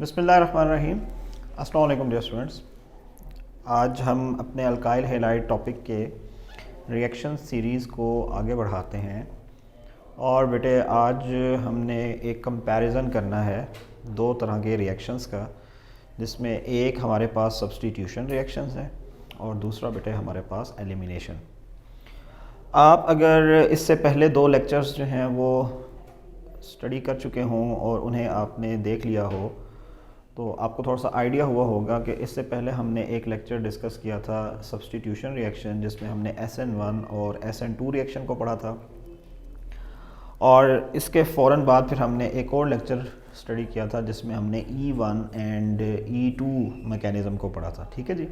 बिस्मिल्लाहिर्रहमानिर्रहीम। अस्सलाम वालेकुम डियर स्टूडेंट्स। आज हम अपने अल्काइल हैलाइड टॉपिक के रिएक्शन सीरीज़ को आगे बढ़ाते हैं और बेटे आज हमने एक कंपैरिजन करना है दो तरह के रिएक्शंस का, जिसमें एक हमारे पास सब्स्टिट्यूशन रिएक्शंस है और दूसरा बेटे हमारे पास एलिमिनेशन। आप अगर इससे पहले दो लेक्चर्स जो हैं वो स्टडी कर चुके हों और उन्हें आपने देख लिया हो तो आपको थोड़ा सा आइडिया हुआ होगा कि इससे पहले हमने एक लेक्चर डिस्कस किया था सब्स्टिट्यूशन रिएक्शन, जिसमें हमने SN1 और SN2 रिएक्शन को पढ़ा था और इसके फ़ौरन बाद फिर हमने एक और लेक्चर स्टडी किया था जिसमें हमने E1 एंड E2 मैकेनिज़्म को पढ़ा था। ठीक है जी।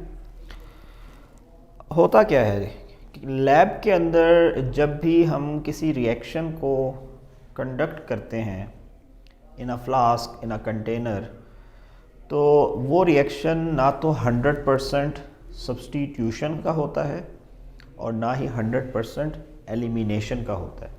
होता क्या है लैब के अंदर, जब भी हम किसी रिएक्शन को कंडक्ट करते हैं इन अ फ्लास्क, इन अ कंटेनर, तो वो रिएक्शन ना तो 100% सब्स्टिट्यूशन का होता है और ना ही 100% एलिमिनेशन का होता है,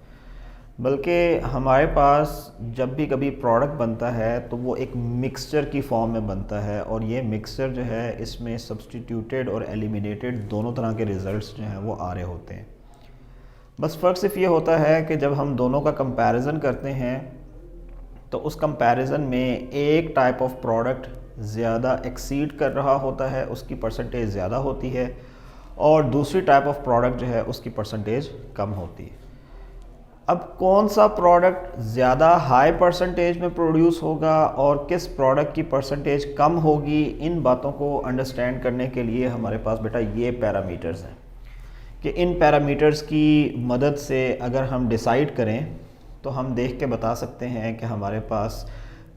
बल्कि हमारे पास जब भी कभी प्रोडक्ट बनता है तो वो एक मिक्सचर की फॉर्म में बनता है और ये मिक्सचर जो है इसमें सब्स्टिट्यूटेड और एलिमिनेटेड दोनों तरह के रिज़ल्ट्स जो हैं वो आ रहे होते हैं। बस फ़र्क सिर्फ ये होता है कि जब हम दोनों का कंपैरिजन करते हैं तो उस कंपैरिजन में एक टाइप ऑफ प्रोडक्ट ज़्यादा एक्सीड कर रहा होता है, उसकी परसेंटेज ज़्यादा होती है, और दूसरी टाइप ऑफ प्रोडक्ट जो है उसकी परसेंटेज कम होती है। अब कौन सा प्रोडक्ट ज़्यादा हाई परसेंटेज में प्रोड्यूस होगा और किस प्रोडक्ट की परसेंटेज कम होगी, इन बातों को अंडरस्टैंड करने के लिए हमारे पास बेटा ये पैरामीटर्स हैं कि इन पैरामीटर्स की मदद से अगर हम डिसाइड करें तो हम देख के बता सकते हैं कि हमारे पास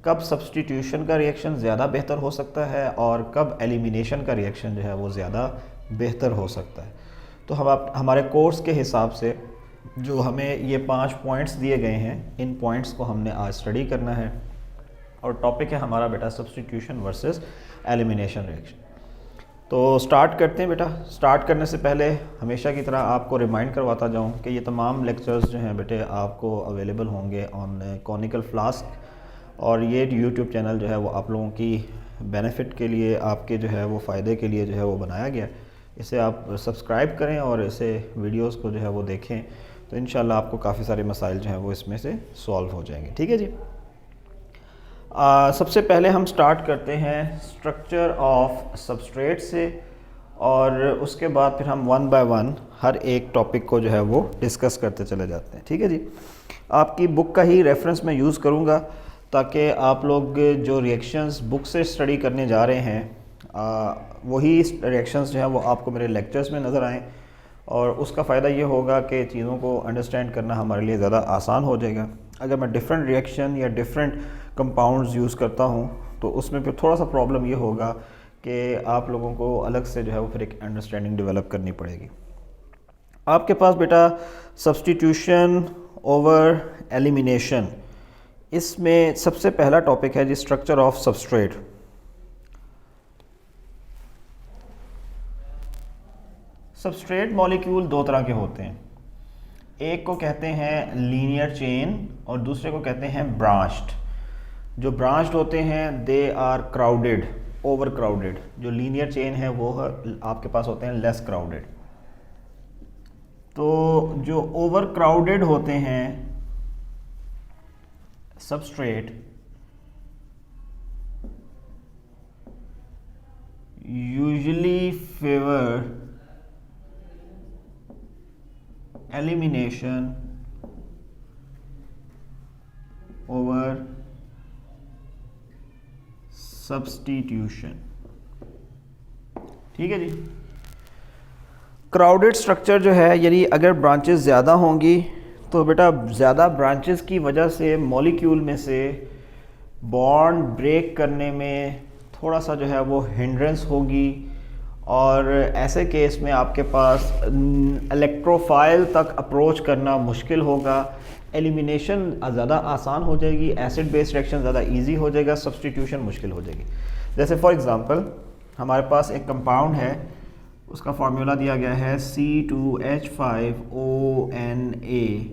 कब सब्स्टिट्यूशन का रिएक्शन ज़्यादा बेहतर हो सकता है और कब एलिमिनेशन का रिएक्शन जो है वो ज़्यादा बेहतर हो सकता है। तो हमारे कोर्स के हिसाब से जो हमें ये 5 पॉइंट्स दिए गए हैं, इन पॉइंट्स को हमने आज स्टडी करना है और टॉपिक है हमारा बेटा सब्स्टिट्यूशन वर्सेस एलिमिनेशन रिएक्शन। तो स्टार्ट करते हैं बेटा। स्टार्ट करने से पहले हमेशा की तरह आपको रिमाइंड करवाता जाऊं कि ये तमाम लेक्चर्स जो हैं बेटे आपको अवेलेबल होंगे ऑन कॉनिकल फ्लास्क, और ये यूट्यूब चैनल जो है वो आप लोगों की बेनिफिट के लिए, आपके जो है वो फ़ायदे के लिए जो है वो बनाया गया। इसे आप सब्सक्राइब करें और इसे वीडियोस को जो है वो देखें, तो इंशाल्लाह आपको काफ़ी सारे मसाइल जो हैं वो इसमें से सॉल्व हो जाएंगे। ठीक है जी। सबसे पहले हम स्टार्ट करते हैं स्ट्रक्चर ऑफ सबस्ट्रेट से और उसके बाद फिर हम वन बाय वन हर एक टॉपिक को जो है वो डिस्कस करते चले जाते हैं। ठीक है जी। आपकी बुक का ही रेफरेंस मैं यूज़ करूँगा ताकि आप लोग जो रिएक्शंस बुक से स्टडी करने जा रहे हैं वही रिएक्शंस जो हैं वो आपको मेरे लेक्चर्स में नज़र आएँ, और उसका फ़ायदा ये होगा कि चीज़ों को अंडरस्टैंड करना हमारे लिए ज़्यादा आसान हो जाएगा। अगर मैं डिफरेंट रिएक्शन या डिफरेंट कंपाउंड्स यूज़ करता हूँ तो उसमें फिर थोड़ा सा प्रॉब्लम ये होगा कि आप लोगों को अलग से जो है वो फिर एक अंडरस्टैंडिंग डेवलप करनी पड़ेगी। आपके पास बेटा सब्स्टिट्यूशन ओवर एलिमिनेशन, इसमें सबसे पहला टॉपिक है जी structure of substrate. Substrate molecule दो तरह के होते हैं, एक को कहते हैं लीनियर चेन और दूसरे को कहते हैं ब्रांच्ड। जो ब्रांच्ड होते हैं they are crowded, over crowded. जो लीनियर चेन है वो आपके पास होते हैं लेस क्राउडेड। तो जो ओवर क्राउडेड होते हैं substrate, usually favour elimination over substitution. ठीक है जी। क्राउडेड स्ट्रक्चर जो है, यानी अगर ब्रांचेस ज़्यादा होंगी तो बेटा ज़्यादा ब्रांचेस की वजह से मॉलिक्यूल में से बॉन्ड ब्रेक करने में थोड़ा सा जो है वो हिंड्रेंस होगी, और ऐसे केस में आपके पास इलेक्ट्रोफाइल तक अप्रोच करना मुश्किल होगा। एलिमिनेशन ज़्यादा आसान हो जाएगी, एसिड बेस्ड रिएक्शन ज़्यादा इजी हो जाएगा, सब्स्टिट्यूशन मुश्किल हो जाएगी। जैसे फॉर एग्जांपल हमारे पास एक कंपाउंड है, उसका फार्मूला दिया गया है C2H5ONA,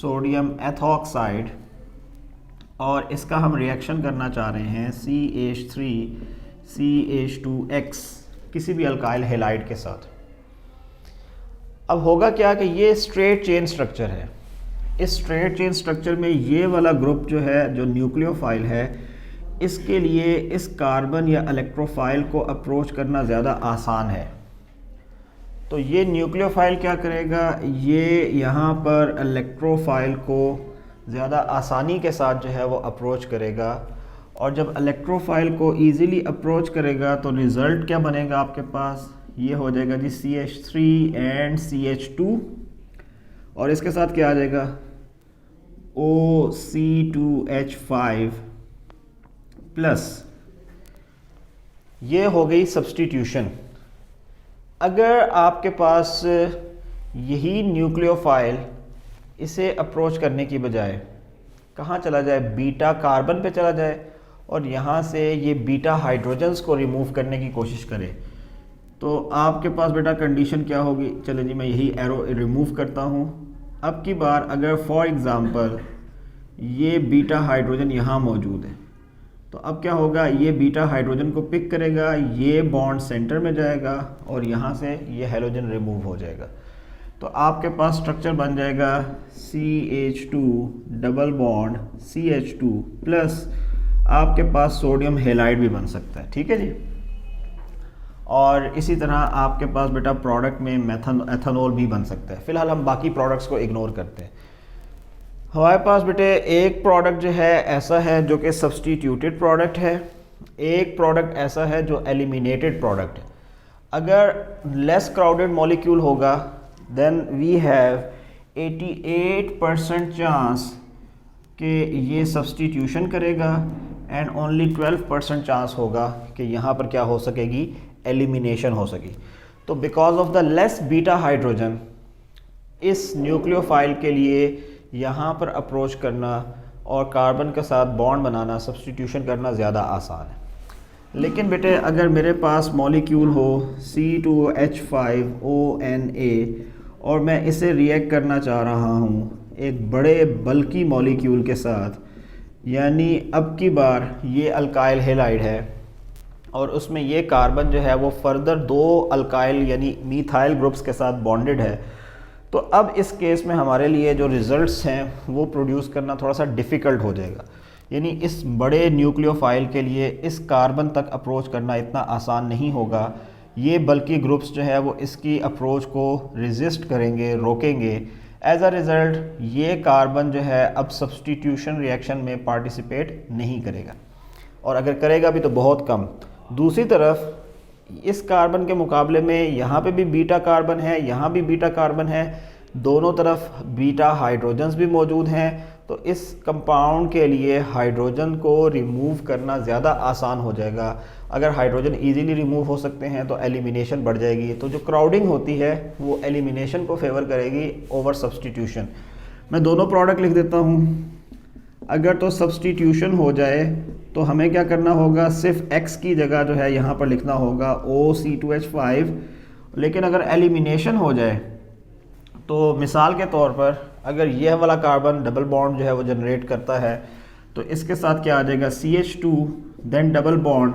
सोडियम एथॉक्साइड, और इसका हम रिएक्शन करना चाह रहे हैं CH3CH2X किसी भी अल्काइल हैलाइड के साथ। अब होगा क्या कि ये स्ट्रेट चेन स्ट्रक्चर है। इस स्ट्रेट चेन स्ट्रक्चर में ये वाला ग्रुप जो है, जो न्यूक्लियोफाइल है, इसके लिए इस कार्बन या इलेक्ट्रोफाइल को अप्रोच करना ज़्यादा आसान है। तो ये न्यूक्लियोफाइल क्या करेगा, ये यहाँ पर इलेक्ट्रोफाइल को ज़्यादा आसानी के साथ जो है वो अप्रोच करेगा। और जब इलेक्ट्रोफाइल को इजीली अप्रोच करेगा तो रिज़ल्ट क्या बनेगा आपके पास, ये हो जाएगा जी CH3 एंड CH2, और इसके साथ क्या आ जाएगा OC2H5 प्लस, ये हो गई सब्स्टिट्यूशन। अगर आपके पास यही न्यूक्लियोफाइल इसे अप्रोच करने की बजाय कहाँ चला जाए, बीटा कार्बन पे चला जाए और यहाँ से ये बीटा हाइड्रोजन्स को रिमूव करने की कोशिश करे, तो आपके पास बेटा कंडीशन क्या होगी। चले जी मैं यही एरो रिमूव करता हूँ। अब की बार अगर फॉर एग्ज़ाम्पल ये बीटा हाइड्रोजन यहाँ मौजूद है, तो अब क्या होगा, ये बीटा हाइड्रोजन को पिक करेगा, ये बॉन्ड सेंटर में जाएगा और यहाँ से ये हैलोजन रिमूव हो जाएगा। तो आपके पास स्ट्रक्चर बन जाएगा CH2 double bond CH2 plus आपके पास सोडियम हेलाइड भी बन सकता है। ठीक है जी। और इसी तरह आपके पास बेटा प्रोडक्ट में एथेनॉल भी बन सकता है। फिलहाल हम बाकी प्रोडक्ट्स को इग्नोर करते हैं। हमारे पास बेटे एक प्रोडक्ट जो है ऐसा है जो कि सब्स्टिट्यूटेड प्रोडक्ट है, एक प्रोडक्ट ऐसा है जो एलिमिनेटेड प्रोडक्ट है। अगर लेस क्राउडेड मॉलिक्यूल होगा देन वी हैव 88% चांस कि ये सब्स्टिट्यूशन करेगा एंड ओनली 12% चांस होगा कि यहाँ पर क्या हो सकेगी, एलिमिनेशन हो सके। तो because of the less beta hydrogen इस न्यूक्लियोफाइल के लिए यहाँ पर अप्रोच करना और कार्बन के साथ बॉन्ड बनाना, सब्स्टिट्यूशन करना ज़्यादा आसान है। लेकिन बेटे अगर मेरे पास मॉलिक्यूल हो C2H5ONA और मैं इसे रिएक्ट करना चाह रहा हूँ एक बड़े बल्कि मॉलिक्यूल के साथ, यानी अब की बार ये अल्काइल हैलाइड है और उसमें ये कार्बन जो है वो फर्दर दो अल्काइल यानी मीथाइल ग्रुप्स के साथ बॉन्डेड है, तो अब इस केस में हमारे लिए जो रिज़ल्ट्स हैं वो प्रोड्यूस करना थोड़ा सा डिफ़िकल्ट हो जाएगा। यानी इस बड़े न्यूक्लियोफाइल के लिए इस कार्बन तक अप्रोच करना इतना आसान नहीं होगा। ये बल्कि ग्रुप्स जो है वो इसकी अप्रोच को रेजिस्ट करेंगे, रोकेंगे। एज अ रिज़ल्ट ये कार्बन जो है अब सब्स्टिट्यूशन रिएक्शन में पार्टिसिपेट नहीं करेगा, और अगर करेगा भी तो बहुत कम। दूसरी तरफ इस कार्बन के मुकाबले में यहाँ पे भी बीटा कार्बन है, यहाँ भी बीटा कार्बन है, दोनों तरफ बीटा हाइड्रोजन्स भी मौजूद हैं। तो इस कंपाउंड के लिए हाइड्रोजन को रिमूव करना ज़्यादा आसान हो जाएगा। अगर हाइड्रोजन इजीली रिमूव हो सकते हैं तो एलिमिनेशन बढ़ जाएगी। तो जो क्राउडिंग होती है वो एलिमिनेशन को फेवर करेगी ओवर सब्स्टिट्यूशन। मैं दोनों प्रोडक्ट लिख देता हूँ। अगर तो सब्स्टिट्यूशन हो जाए तो हमें क्या करना होगा, सिर्फ x की जगह जो है यहाँ पर लिखना होगा OC2H5। लेकिन अगर एलिमिनेशन हो जाए तो मिसाल के तौर पर अगर यह वाला कार्बन डबल बॉन्ड जो है वो जनरेट करता है तो इसके साथ क्या आ जाएगा CH2 देन डबल बॉन्ड।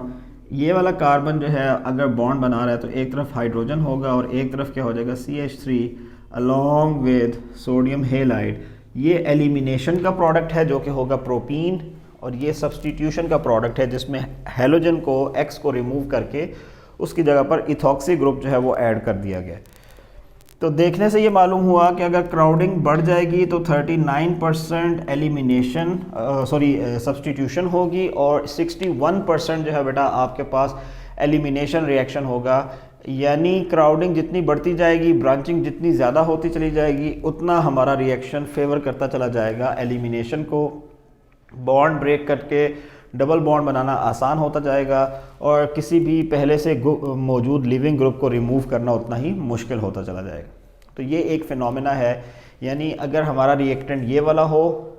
ये वाला कार्बन जो है अगर बॉन्ड बना रहा है तो एक तरफ हाइड्रोजन होगा और एक तरफ क्या हो जाएगा CH3 along with sodium halide. ये एलिमिनेशन का प्रोडक्ट है जो कि होगा प्रोपीन, और ये सब्स्टिट्यूशन का प्रोडक्ट है जिसमें हैलोजन को X को रिमूव करके उसकी जगह पर इथॉक्सी ग्रुप जो है वो ऐड कर दिया गया। तो देखने से ये मालूम हुआ कि अगर क्राउडिंग बढ़ जाएगी तो 39% एलिमिनेशन सब्स्टिट्यूशन होगी और 61% जो है बेटा आपके पास एलिमिनेशन रिएक्शन होगा। यानी क्राउडिंग जितनी बढ़ती जाएगी, ब्रांचिंग जितनी ज़्यादा होती चली जाएगी, उतना हमारा रिएक्शन फेवर करता चला जाएगा एलिमिनेशन को। बॉन्ड ब्रेक करके डबल बॉन्ड बनाना आसान होता जाएगा और किसी भी पहले से मौजूद लिविंग ग्रुप को रिमूव करना उतना ही मुश्किल होता चला जाएगा। तो ये एक फिनोमेना है। यानी अगर हमारा रिएक्टेंट ये वाला हो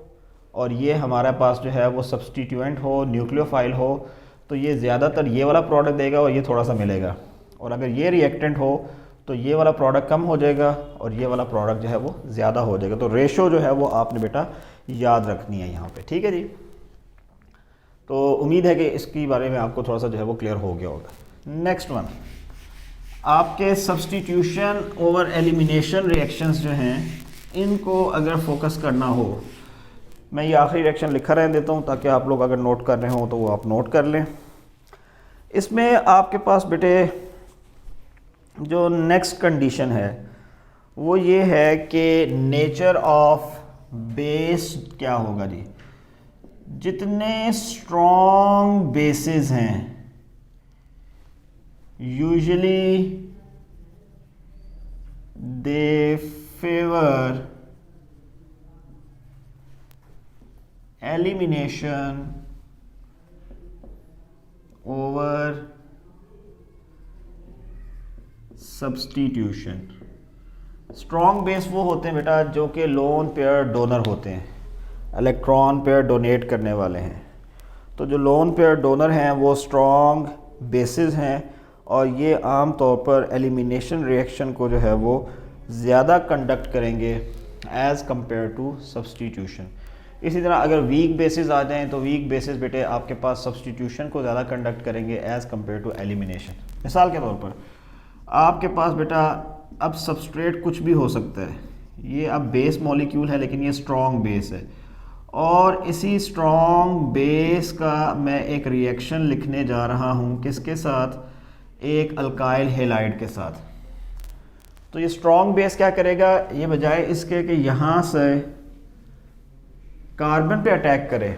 और ये हमारे पास जो है वो सब्स्टिट्यूएंट हो, न्यूक्लियोफाइल हो, तो ये ज़्यादातर ये वाला प्रोडक्ट देगा और ये थोड़ा सा मिलेगा। और अगर ये रिएक्टेंट हो तो ये वाला प्रोडक्ट कम हो जाएगा और ये वाला प्रोडक्ट जो है वो ज़्यादा हो जाएगा। तो रेशो जो है वो आपने बेटा याद रखनी है यहाँ पे। ठीक है जी। तो उम्मीद है कि इसकी बारे में आपको थोड़ा सा जो है वो क्लियर हो गया होगा। नेक्स्ट वन, आपके सब्स्टिट्यूशन ओवर एलिमिनेशन रिएक्शंस जो हैं इनको अगर फोकस करना हो, मैं ये आखिरी रिएक्शन लिखा रहने देता हूँ ताकि आप लोग अगर नोट कर रहे हो तो वो आप नोट कर लें। इसमें आपके पास बेटे जो नेक्स्ट कंडीशन है वो ये है कि नेचर ऑफ बेस क्या होगा जी, जितने स्ट्रॉन्ग बेसिस हैं usually they favour elimination over substitution. Strong base वो होते हैं बेटा जो कि लोन पेयर डोनर होते हैं, इलेक्ट्रॉन पेयर डोनेट करने वाले हैं। तो जो लोन पेयर डोनर हैं वो स्ट्रॉन्ग बेसिस हैं और ये आम तौर पर एलिमिनेशन रिएक्शन को जो है वो ज़्यादा कंडक्ट करेंगे एज़ कंपेयर टू सब्स्टिट्यूशन। इसी तरह अगर वीक बेसिस आ जाएं तो वीक बेसिस बेटे आपके पास सब्स्टिट्यूशन को ज़्यादा कंडक्ट करेंगे एज़ कंपेयर टू एलिमिनेशन। मिसाल के तौर पर आपके पास बेटा अब सबस्ट्रेट कुछ भी हो सकता है, ये अब बेस मॉलिक्यूल है लेकिन ये स्ट्रॉन्ग बेस है, और इसी स्ट्रॉन्ग बेस का मैं एक रिएक्शन लिखने जा रहा हूँ किसके साथ, एक अल्काइल हेलाइड के साथ। तो ये स्ट्रॉन्ग बेस क्या करेगा, ये बजाय इसके कि यहाँ से कार्बन पे अटैक करे,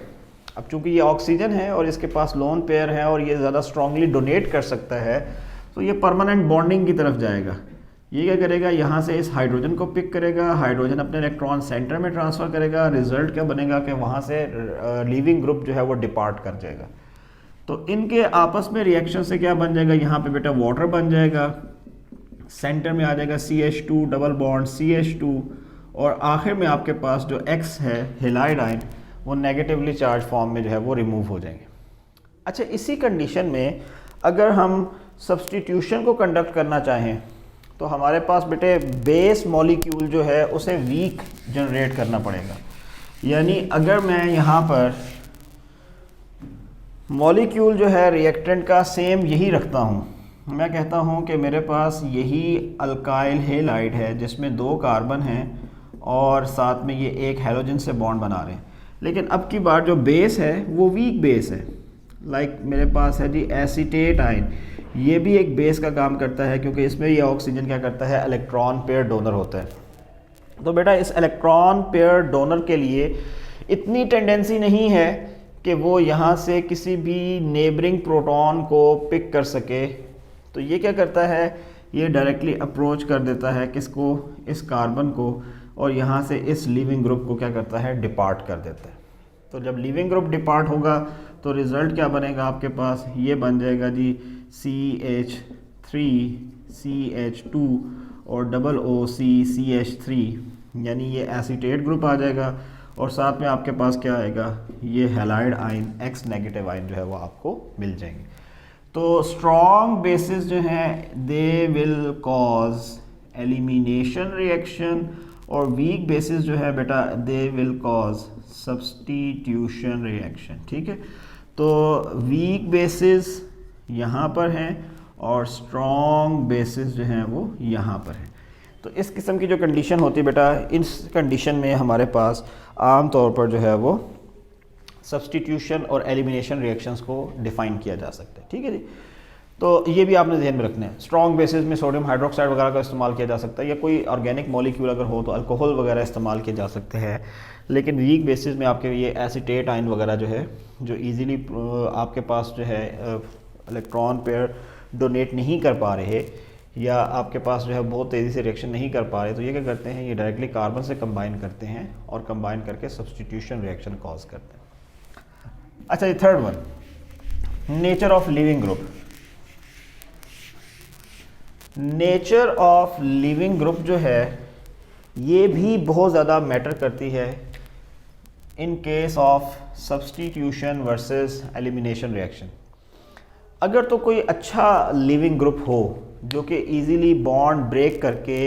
अब चूंकि ये ऑक्सीजन है और इसके पास लोन पेयर है और ये ज़्यादा स्ट्रांगली डोनेट कर सकता है, तो ये परमानेंट बॉन्डिंग की तरफ जाएगा। ये क्या करेगा, यहाँ से इस हाइड्रोजन को पिक करेगा, हाइड्रोजन अपने इलेक्ट्रॉन सेंटर में ट्रांसफ़र करेगा, रिजल्ट क्या बनेगा कि वहाँ से लीविंग ग्रुप जो है वो डिपार्ट कर जाएगा। तो इनके आपस में रिएक्शन से क्या बन जाएगा, यहाँ पे बेटा वाटर बन जाएगा, सेंटर में आ जाएगा CH2 डबल बॉन्ड CH2, और आखिर में आपके पास जो X है हेलाइड आयन वो नेगेटिवली चार्ज फॉर्म में जो है वो रिमूव हो जाएंगे। अच्छा, इसी कंडीशन में अगर हम सब्स्टिट्यूशन को कंडक्ट करना चाहें तो हमारे पास बेटे बेस मॉलिक्यूल जो है उसे वीक जनरेट करना पड़ेगा। यानी अगर मैं यहाँ पर मॉलिक्यूल जो है रिएक्टेंट का सेम यही रखता हूँ, मैं कहता हूँ कि मेरे पास यही अल्काइल हेलाइड है जिसमें 2 कार्बन हैं और साथ में ये एक हैलोजन से बॉन्ड बना रहे हैं, लेकिन अब की बार जो बेस है वो वीक बेस है। लाइक मेरे पास है जी एसीटेट आयन, ये भी एक बेस का काम करता है क्योंकि इसमें ये ऑक्सीजन क्या करता है, इलेक्ट्रॉन पेयर डोनर होता है। तो बेटा इस इलेक्ट्रॉन पेयर डोनर के लिए इतनी टेंडेंसी नहीं है कि वो यहाँ से किसी भी नेबरिंग प्रोटॉन को पिक कर सके। तो ये क्या करता है, ये डायरेक्टली अप्रोच कर देता है किसको, इस कार्बन को, और यहाँ से इस लिविंग ग्रुप को क्या करता है, डिपार्ट कर देता है। तो जब लिविंग ग्रुप डिपार्ट होगा तो रिज़ल्ट क्या बनेगा आपके पास, ये बन जाएगा जी CH3 CH2 और डबल OC CH3, यानी ये एसीटेट ग्रुप आ जाएगा, और साथ में आपके पास क्या आएगा, ये halide ion X negative ion जो है वो आपको मिल जाएंगे। तो स्ट्रॉन्ग बेसिस जो हैं they will cause elimination reaction, और वीक बेसिस जो है बेटा they will cause substitution reaction. ठीक है, तो वीक बेसिस यहाँ पर हैं और स्ट्रॉन्ग बेसिस जो हैं वो यहाँ पर हैं। तो इस किस्म की जो कंडीशन होती है बेटा, इस कंडीशन में हमारे पास आम तौर पर जो है वो सब्स्टिट्यूशन और एलिमिनेशन रिएक्शंस को डिफ़ाइन किया जा सकता है। ठीक है जी, तो ये भी आपने ध्यान में रखना है। स्ट्रॉन्ग बेसिस में सोडियम हाइड्रोक्साइड वगैरह का इस्तेमाल किया जा सकता है, या कोई ऑर्गेनिक मॉलिक्यूल अगर हो तो अल्कोहल वगैरह इस्तेमाल किए जा सकते हैं। लेकिन वीक बेसिस में आपके ये एसीटेट आयन वगैरह जो है, जो ईजीली आपके पास जो है इलेक्ट्रॉन पेयर डोनेट नहीं कर पा रहे, या आपके पास जो है बहुत तेज़ी से रिएक्शन नहीं कर पा रहे, तो ये क्या करते हैं, ये डायरेक्टली कार्बन से कंबाइन करते हैं और कंबाइन करके सब्स्टिट्यूशन रिएक्शन कॉज करते हैं। अच्छा, ये third one, nature of leaving group. Nature of leaving group जो है ये भी बहुत ज़्यादा मैटर करती है in case of substitution versus elimination reaction. अगर तो कोई अच्छा लिविंग ग्रुप हो जो कि इजीली बॉन्ड ब्रेक करके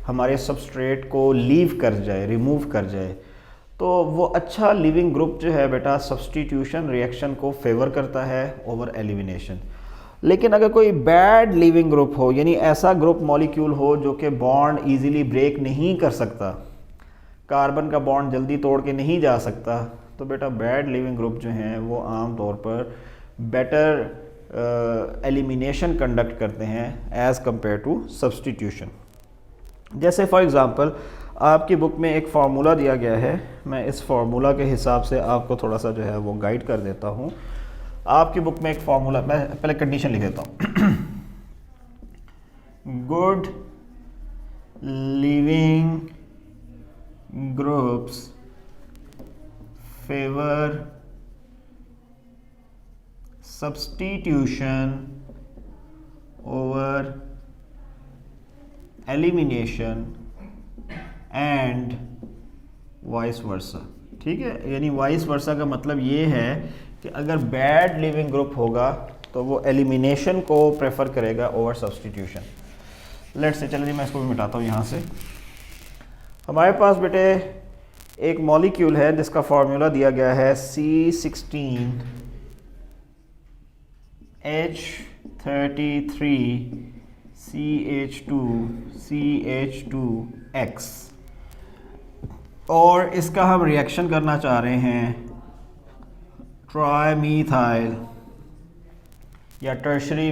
हमारे सबस्ट्रेट को लीव कर जाए, रिमूव कर जाए, तो वो अच्छा लिविंग ग्रुप जो है बेटा सब्स्टिट्यूशन रिएक्शन को फेवर करता है ओवर एलिमिनेशन। लेकिन अगर कोई बैड लिविंग ग्रुप हो, यानी ऐसा ग्रुप मॉलिक्यूल हो जो कि बॉन्ड इजीली ब्रेक नहीं कर सकता, कार्बन का बॉन्ड जल्दी तोड़ के नहीं जा सकता, तो बेटा बैड लिविंग ग्रुप जो हैं वो आम तौर पर बेटर एलिमिनेशन कंडक्ट करते हैं एज़ कंपेयर टू सब्स्टिट्यूशन। जैसे फॉर एग्ज़ाम्पल आपकी बुक में एक फार्मूला दिया गया है, मैं इस फार्मूला के हिसाब से आपको थोड़ा सा जो है वो गाइड कर देता हूँ। आपकी बुक में एक फार्मूला, मैं पहले कंडीशन लिख देता हूँ। Good living groups favour substitution over elimination and vice versa. ठीक है, यानी वाइस वर्सा का मतलब ये है कि अगर बैड लिविंग ग्रुप होगा तो वो एलिमिनेशन को प्रेफर करेगा ओवर सब्स्टिट्यूशन। लेट्स से, चलिए मैं इसको भी मिटाता हूँ यहाँ से। हमारे पास बेटे एक मॉलिक्यूल है जिसका फार्मूला दिया गया है C16H33CH2CH2X, और इसका हम रिएक्शन करना चाह रहे हैं ट्राईमीथाइल या टर्शरी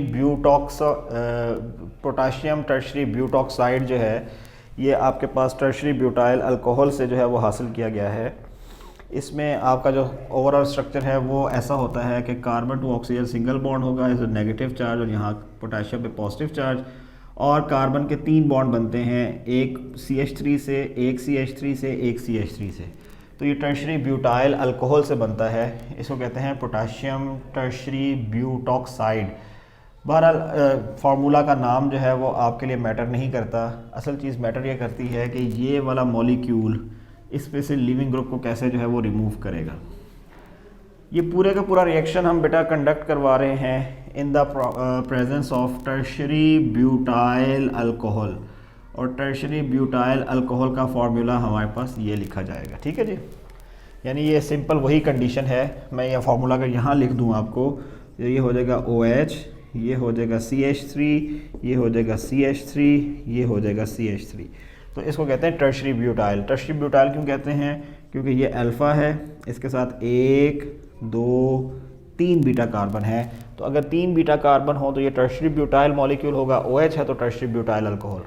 पोटाशियम टर्शरी ब्यूटॉक्साइड जो है, ये आपके पास टर्शरी ब्यूटाइल अल्कोहल से जो है वो हासिल किया गया है। इसमें आपका जो ओवरऑल स्ट्रक्चर है वो ऐसा होता है कि carbon to oxygen single bond होगा, इस नेगेटिव चार्ज, और यहाँ पोटाशियम पे पॉजिटिव चार्ज, और कार्बन के 3 बॉन्ड बनते हैं, एक CH3 से, एक CH3 से, एक CH3 से। तो ये टर्शरी ब्यूटाइल अल्कोहल से बनता है, इसको कहते हैं पोटाशियम टर्शरी ब्यूटॉक्साइड। बहरहाल फार्मूला का नाम जो है वो आपके लिए मैटर नहीं करता, असल चीज़ मैटर ये करती है कि ये वाला मॉलिक्यूल इस पे से लिविंग ग्रुप को कैसे जो है वो रिमूव करेगा। ये पूरे का पूरा रिएक्शन हम बेटा कंडक्ट करवा रहे हैं in the presence of tertiary butyl alcohol, और टर्शरी ब्यूटाइल अल्कोहल का फार्मूला हमारे पास ये लिखा जाएगा। ठीक है जी, यानी ये सिंपल वही कंडीशन है। मैं ये फार्मूला अगर यहाँ लिख दूँ आपको, तो ये हो जाएगा OH, ये हो जाएगा CH3, ये हो जाएगा CH3, ये हो जाएगा CH3। तो इसको कहते हैं टर्शरी ब्यूटाइल। टर्शरी ब्यूटाइल क्यों कहते हैं? क्योंकि ये अल्फ़ा है, इसके साथ 1 2 3 बीटा कार्बन है। तो अगर 3 बीटा कार्बन हो तो ये टर्शरी ब्यूटाइल मॉलिक्यूल होगा। OH है तो टर्शरी ब्यूटाइल अल्कोहल।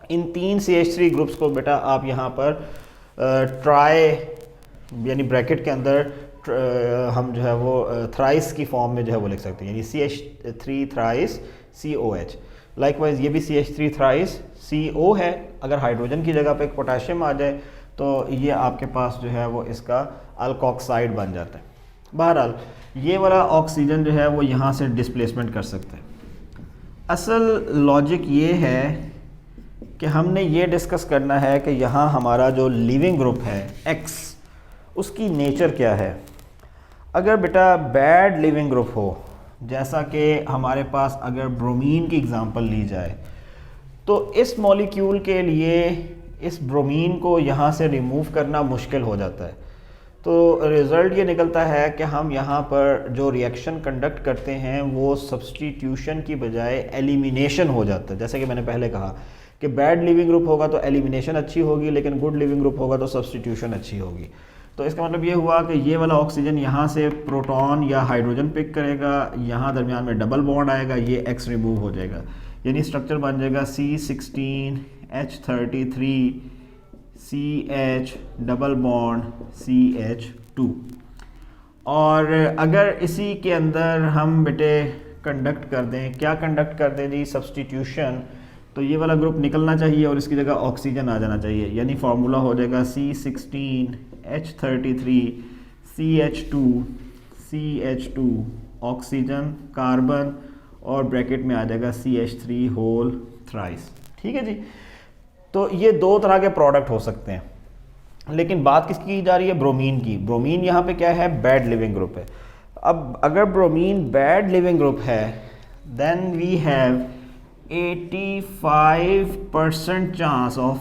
इन 3 CH3 ग्रुप्स को बेटा आप यहाँ पर ट्राई यानी ब्रैकेट के अंदर हम जो है वो थ्राइस की फॉर्म में जो है वो लिख सकते हैं, यानी CH3 थ्राइस COH। लाइकवाइज ये भी CH3 थ्राइस CO है। अगर हाइड्रोजन की जगह पे एक पोटेशियम आ जाए तो ये आपके पास जो है वो इसका अल्कोक्साइड बन जाता है। बहरहाल ये वाला ऑक्सीजन जो है वो यहाँ से डिस्प्लेसमेंट कर सकते हैं। असल लॉजिक ये है कि हमने ये डिस्कस करना है कि यहाँ हमारा जो लिविंग ग्रुप है X, उसकी नेचर क्या है। अगर बेटा बैड लिविंग ग्रुप हो, जैसा कि हमारे पास अगर ब्रोमीन की एग्जांपल ली जाए, तो इस मॉलिक्यूल के लिए इस ब्रोमीन को यहाँ से रिमूव करना मुश्किल हो जाता है। तो रिज़ल्ट ये निकलता है कि हम यहाँ पर जो रिएक्शन कंडक्ट करते हैं वो सब्स्टिट्यूशन की बजाय एलिमिनेशन हो जाता है। जैसे कि मैंने पहले कहा कि बैड लिविंग ग्रुप होगा तो एलिमिनेशन अच्छी होगी, लेकिन गुड लिविंग ग्रुप होगा तो सब्स्टिट्यूशन अच्छी होगी। तो इसका मतलब ये हुआ कि ये वाला ऑक्सीजन यहाँ से प्रोटॉन या हाइड्रोजन पिक करेगा, यहाँ दरमियान में डबल बॉन्ड आएगा, ये X रिमूव हो जाएगा, यानी स्ट्रक्चर बन जाएगा C16H33CH डबल बॉन्ड CH2। और अगर इसी के अंदर हम बेटे कंडक्ट कर दें, क्या कंडक्ट कर दें जी, सब्स्टिट्यूशन, तो ये वाला ग्रुप निकलना चाहिए और इसकी जगह ऑक्सीजन आ जाना चाहिए। यानी फार्मूला हो जाएगा C16H33CH2 ऑक्सीजन कार्बन और ब्रैकेट में आ जाएगा CH3 होल थ्राइस। ठीक है जी। तो ये 2 तरह के प्रोडक्ट हो सकते हैं, लेकिन बात किसकी की जा रही है? ब्रोमीन की। ब्रोमीन यहाँ पे क्या है? बैड लिविंग ग्रुप है। अब अगर ब्रोमीन बैड लिविंग ग्रुप है, then we have 85% chance of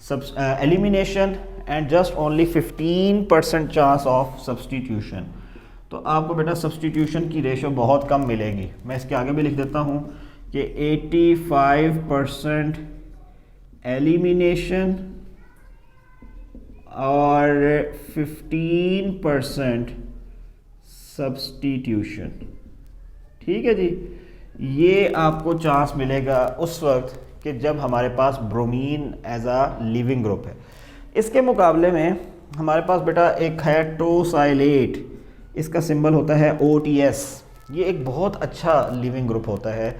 elimination and just only 15% chance of substitution. तो आपको बेटा सब्सटीट्यूशन की रेशो बहुत कम मिलेगी। मैं इसके आगे भी लिख देता हूँ कि 85% एलिमिनेशन और 15% सब्सटीट्यूशन। ठीक है जी, ये आपको चांस मिलेगा उस वक्त कि जब हमारे पास bromine as a leaving group है। इसके मुकाबले में हमारे पास बेटा एक है टोसाइलेट, इसका सिंबल होता है OTS। ये एक बहुत अच्छा लिविंग ग्रुप होता है।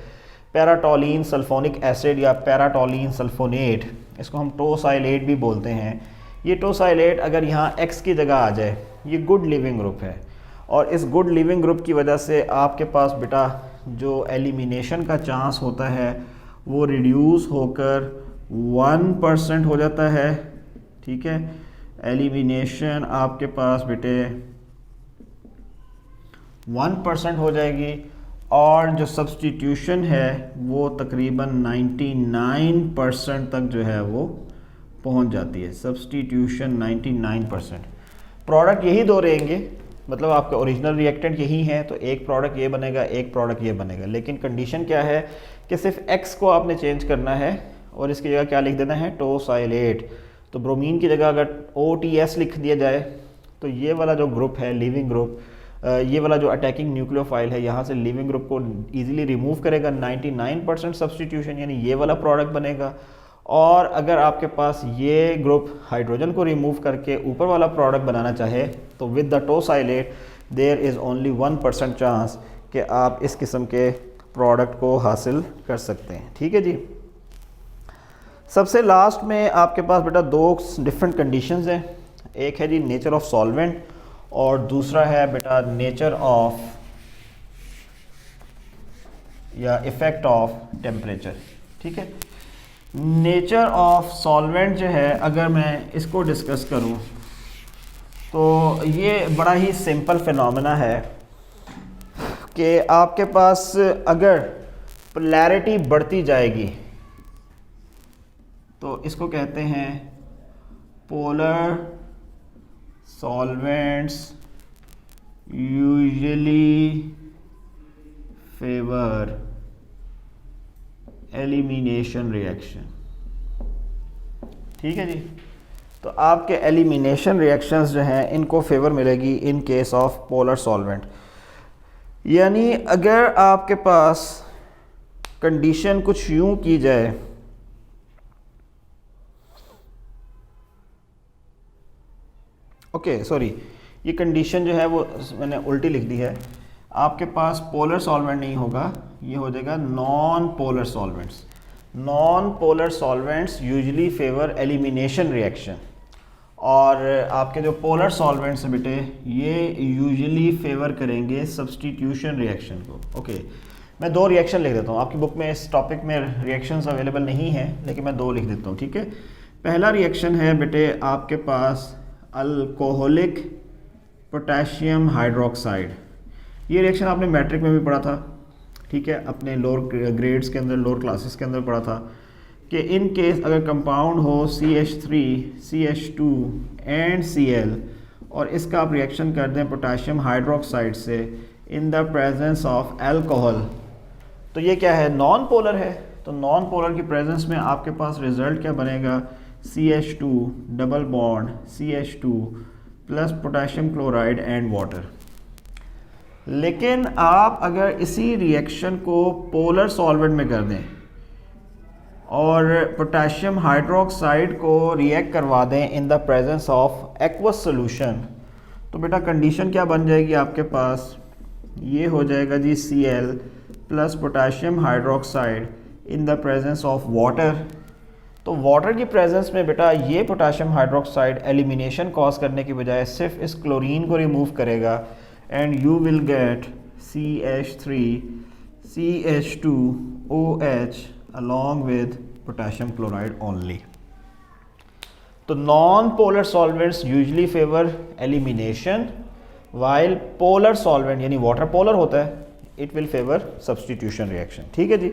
पैराटोलिन सल्फोनिक एसिड या पैराटोलिन सल्फोनेट, इसको हम टोसाइलेट भी बोलते हैं। ये टोसाइलेट अगर यहाँ X की जगह आ जाए, ये गुड लिविंग ग्रुप है। और इस गुड लिविंग ग्रुप की वजह से आपके पास बेटा जो एलिमिनेशन का चांस होता है वो रिड्यूस होकर 1% हो जाता है। ठीक है, एलिमिनेशन आपके पास बेटे 1% हो जाएगी और जो सब्सटीट्यूशन है वो तकरीबन 99% तक जो है वो पहुंच जाती है। सब्सटीट्यूशन 99%। प्रोडक्ट यही दो रहेंगे, मतलब आपका ओरिजिनल रिएक्टेंट यही है, तो एक प्रोडक्ट ये बनेगा, एक प्रोडक्ट ये बनेगा। लेकिन कंडीशन क्या है कि सिर्फ X को आपने चेंज करना है और इसकी जगह क्या लिख देना है, टोसाइलेट। तो ब्रोमीन की जगह अगर OTS लिख दिया जाए तो ये वाला जो ग्रुप है लिविंग ग्रुप, ये वाला जो अटैकिंग न्यूक्लियोफाइल है यहाँ से लिविंग ग्रुप को इजीली रिमूव करेगा। 99% सब्सटीट्यूशन यानी ये वाला प्रोडक्ट बनेगा। और अगर आपके पास ये ग्रुप हाइड्रोजन को रिमूव करके ऊपर वाला प्रोडक्ट बनाना चाहे तो with the tosylate there is only 1% chance कि आप इस किस्म के प्रोडक्ट को हासिल कर सकते हैं। ठीक है जी। सबसे लास्ट में आपके पास बेटा दो डिफरेंट कंडीशंस हैं। एक है जी नेचर ऑफ सॉल्वेंट और दूसरा है बेटा नेचर ऑफ या इफ़ेक्ट ऑफ टेम्परेचर। ठीक है, नेचर ऑफ सॉल्वेंट जो है अगर मैं इसको डिस्कस करूं तो ये बड़ा ही सिंपल फिनोमेना है कि आपके पास अगर पोलैरिटी बढ़ती जाएगी तो इसको कहते हैं polar solvents usually favour elimination reaction. ठीक है जी, तो आपके एलिमिनेशन रिएक्शंस जो हैं इनको फेवर मिलेगी in case of polar solvent. यानी अगर आपके पास कंडीशन कुछ यूं की जाए ये कंडीशन जो है वो मैंने उल्टी लिख दी है। आपके पास पोलर सॉल्वेंट नहीं होगा, ये हो जाएगा non polar solvents. Non polar solvents usually favour elimination reaction और आपके जो पोलर सॉल्वेंट्स हैं बेटे ये यूजुअली फेवर करेंगे सब्सटीट्यूशन रिएक्शन को। ओके, मैं दो रिएक्शन लिख देता हूँ। आपकी बुक में इस टॉपिक में रिएक्शंस अवेलेबल नहीं है लेकिन मैं दो लिख देता हूँ। ठीक है, पहला रिएक्शन है बेटे आपके पास अल्कोहलिक पोटेशियम हाइड्रोक्साइड। ये रिएक्शन आपने मैट्रिक में भी पढ़ा था। ठीक है, अपने लोअर ग्रेड्स के अंदर, लोअर क्लासेस के अंदर पढ़ा था कि इन केस अगर कंपाउंड हो CH3 CH2 एंड Cl और इसका आप रिएक्शन कर दें पोटेशियम हाइड्रोक्साइड से in the presence of alcohol, तो ये क्या है, नॉन पोलर है। तो नॉन पोलर की प्रेजेंस में आपके पास रिजल्ट क्या बनेगा, CH2 double bond CH2 plus potassium chloride and water. लेकिन आप अगर इसी रिएक्शन को पोलर सॉल्वेंट में कर दें और पोटेशियम हाइड्रोक्साइड को रिएक्ट करवा दें in the presence of aqueous solution, तो बेटा कंडीशन क्या बन जाएगी आपके पास, ये हो जाएगा जी Cl plus potassium hydroxide in the presence of water. तो वाटर की प्रेजेंस में बेटा ये पोटेशियम हाइड्रोक्साइड एलिमिनेशन कॉज करने की बजाय सिर्फ इस क्लोरीन को रिमूव करेगा and you will get CH3 CH2OH along with potassium chloride only. तो non polar solvents usually favour elimination while polar solvent यानी वाटर पोलर होता है it will favour substitution reaction. ठीक है जी,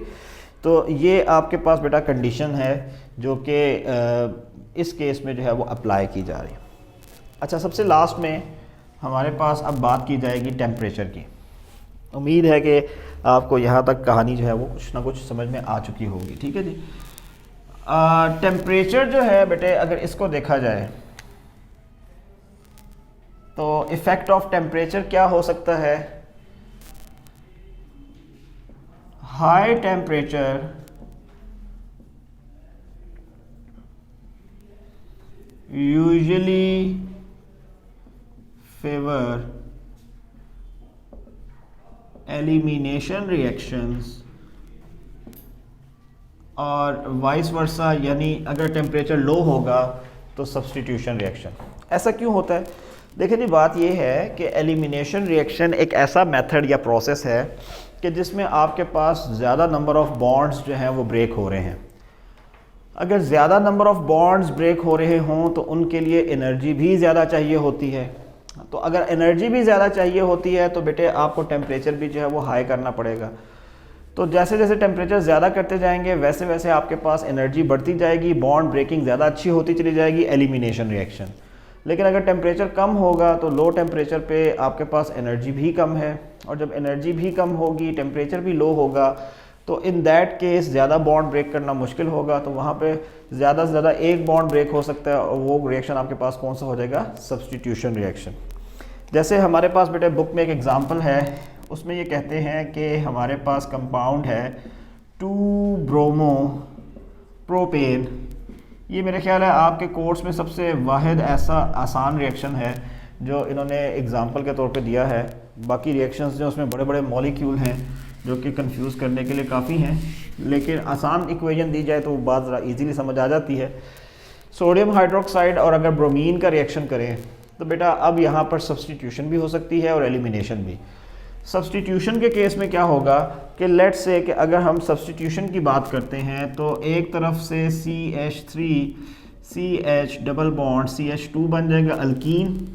तो ये आपके पास बेटा कंडीशन है जो कि इस केस में जो है वो अप्लाई की जा रही है। अच्छा, सबसे लास्ट में हमारे पास अब बात की जाएगी टेम्परेचर की। उम्मीद है कि आपको यहाँ तक कहानी जो है वो कुछ ना कुछ समझ में आ चुकी होगी। ठीक है जी। टेम्परेचर जो है बेटे, अगर इसको देखा जाए तो इफ़ेक्ट ऑफ टेम्परेचर क्या हो सकता है। High temperature usually favour elimination reactions और वाइस वर्सा, यानी अगर टेम्परेचर लो होगा तो सब्स्टिट्यूशन रिएक्शन। ऐसा क्यों होता है? देखिए जी, बात यह है कि एलिमिनेशन रिएक्शन एक ऐसा मेथड या प्रोसेस है कि जिसमें आपके पास ज़्यादा नंबर ऑफ़ बॉन्ड्स जो हैं वो ब्रेक हो रहे हैं। अगर ज़्यादा नंबर ऑफ़ बॉन्ड्स ब्रेक हो रहे हों तो उनके लिए एनर्जी भी ज़्यादा चाहिए होती है। तो अगर एनर्जी भी ज़्यादा चाहिए होती है तो बेटे आपको टेम्परेचर भी जो है वो हाई करना पड़ेगा। तो जैसे जैसे टेम्परेचर ज़्यादा करते जाएंगे वैसे वैसे आपके पास एनर्जी बढ़ती जाएगी, बॉन्ड ब्रेकिंग ज़्यादा अच्छी होती चली जाएगी, एलिमिनेशन रिएक्शन। लेकिन अगर टेम्परेचर कम होगा तो लो टेम्परेचर पे आपके पास एनर्जी भी कम है, और जब एनर्जी भी कम होगी, टेम्परेचर भी लो होगा, तो इन दैट केस ज़्यादा बॉन्ड ब्रेक करना मुश्किल होगा। तो वहाँ पे ज़्यादा से ज़्यादा एक बॉन्ड ब्रेक हो सकता है, और वो रिएक्शन आपके पास कौन सा हो जाएगा? Substitution reaction. जैसे हमारे पास बेटे बुक में एक एग्जांपल है, उसमें ये कहते हैं कि हमारे पास कंपाउंड है 2 ब्रोमो प्रोपेन। ये मेरे ख्याल है आपके कोर्स में सबसे वाहिद ऐसा आसान रिएक्शन है जो इन्होंने एग्जांपल के तौर पे दिया है। बाकी रिएक्शंस जो उसमें बड़े बड़े मॉलिक्यूल हैं जो कि कंफ्यूज करने के लिए काफ़ी हैं, लेकिन आसान इक्वेशन दी जाए तो बात ज़रा ईजीली समझ आ जाती है। सोडियम हाइड्रोक्साइड और अगर ब्रोमीन का रिएक्शन करें तो बेटा अब यहाँ पर सब्स्टिट्यूशन भी हो सकती है और एलिमिनेशन भी। सब्स्टिट्यूशन के केस में क्या होगा कि लेट्स से कि अगर हम सब्स्टिट्यूशन की बात करते हैं तो एक तरफ से CH3 CH double bond CH2 बन जाएगा अल्कीन,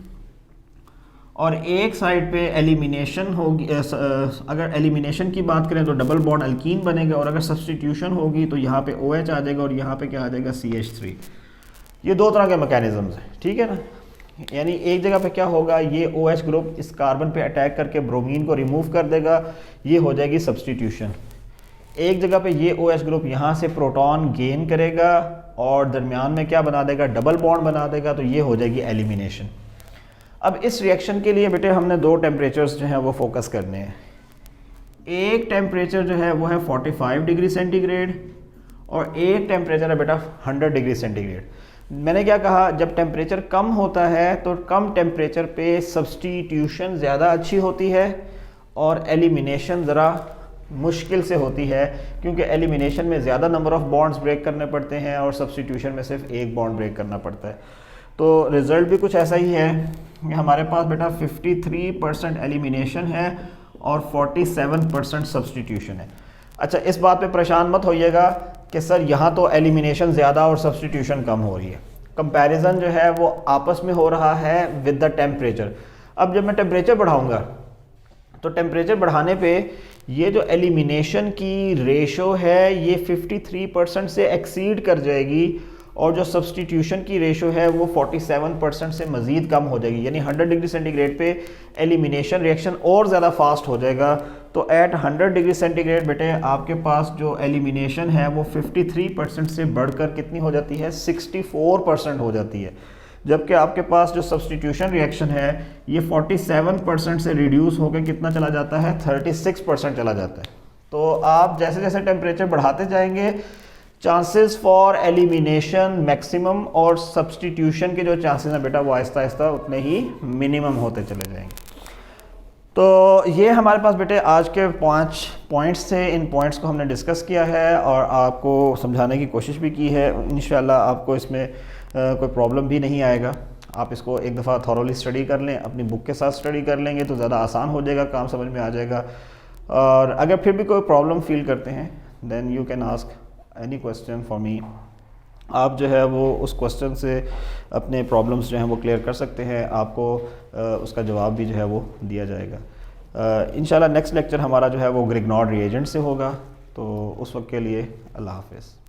और एक साइड पे एलिमिनेशन होगी। अगर एलिमिनेशन की बात करें तो डबल बॉन्ड अल्कीन बनेगा, और अगर सब्स्टिट्यूशन होगी तो यहाँ पे OH आ जाएगा और यहाँ पे क्या आ जाएगा? CH3। ये दो तरह के मैकेनिज्म्स हैं, ठीक है ना। यानी एक जगह पे क्या होगा, ये OH ग्रुप इस कार्बन पे अटैक करके ब्रोमीन को रिमूव कर देगा, ये हो जाएगी सब्स्टिट्यूशन। एक जगह पे ये OH ग्रुप यहाँ से प्रोटॉन गेन करेगा और दरमियान में क्या बना देगा? डबल बॉन्ड बना देगा, तो ये हो जाएगी एलिमिनेशन। अब इस रिएक्शन के लिए बेटे हमने 2 टेम्परेचर्स जो हैं वो फोकस करने हैं। एक टेम्परेचर जो है वो है 45 डिग्री सेंटीग्रेड, और एक टेम्परेचर है बेटा 100 डिग्री सेंटीग्रेड। मैंने क्या कहा, जब टेम्परेचर कम होता है तो कम टेम्परेचर पे सब्स्टिट्यूशन ज़्यादा अच्छी होती है और एलिमिनेशन ज़रा मुश्किल से होती है, क्योंकि एलिमिनेशन में ज़्यादा नंबर ऑफ़ बॉन्ड्स ब्रेक करने पड़ते हैं और सब्स्टिट्यूशन में सिर्फ एक बॉन्ड ब्रेक करना पड़ता है। तो रिज़ल्ट भी कुछ ऐसा ही है कि हमारे पास बेटा 53% एलिमिनेशन है और 47% सब्स्टिट्यूशन है। अच्छा, इस बात पे परेशान मत होइएगा कि सर यहाँ तो एलिमिनेशन ज़्यादा और सब्स्टिट्यूशन कम हो रही है। कंपैरिजन जो है वो आपस में हो रहा है विद द टेम्परेचर। अब जब मैं टेम्परेचर बढ़ाऊँगा तो टेम्परेचर बढ़ाने पे ये जो एलिमिनेशन की रेशो है ये 53% से एक्सीड कर जाएगी, और जो सब्स्टिट्यूशन की रेशो है वो 47% से मज़ीद कम हो जाएगी। यानी 100 डिग्री सेंटीग्रेड पे एलिमिनेशन रिएक्शन और ज़्यादा फास्ट हो जाएगा। तो एट 100 डिग्री सेंटीग्रेड बेटे आपके पास जो एलिमिनेशन है वो 53% से बढ़कर कितनी हो जाती है? 64% हो जाती है। जबकि आपके पास जो सब्स्टिट्यूशन रिएक्शन है ये 47% से रिड्यूस होकर कितना चला जाता है? 36% चला जाता है। तो आप जैसे जैसे टेम्परेचर बढ़ाते जाएंगे चांसेस फॉर एलिमिनेशन मैक्सिमम और सब्स्टिट्यूशन के जो चांसेस हैं बेटा वो आहिस्ता आहिस्ता उतने ही मिनिमम होते चले जाएंगे। तो ये हमारे पास बेटे आज के 5 पॉइंट्स थे। इन पॉइंट्स को हमने डिस्कस किया है और आपको समझाने की कोशिश भी की है। इंशाल्लाह आपको इसमें कोई प्रॉब्लम भी नहीं आएगा। आप इसको एक दफ़ा थॉरोली स्टडी कर लें, अपनी बुक के साथ स्टडी कर लेंगे तो ज़्यादा आसान हो जाएगा, काम समझ में आ जाएगा। और अगर फिर भी कोई प्रॉब्लम फील करते हैं then you can ask any question for me. आप जो है वो उस क्वेश्चन से अपने प्रॉब्लम्स जो हैं वो क्लियर कर सकते हैं, आपको उसका जवाब भी जो है वो दिया जाएगा। इंशाल्लाह नेक्स्ट लेक्चर हमारा जो है वो ग्रिग्नॉर्ड रिएजेंट से होगा। तो उस वक्त के लिए अल्लाह हाफ़िज़।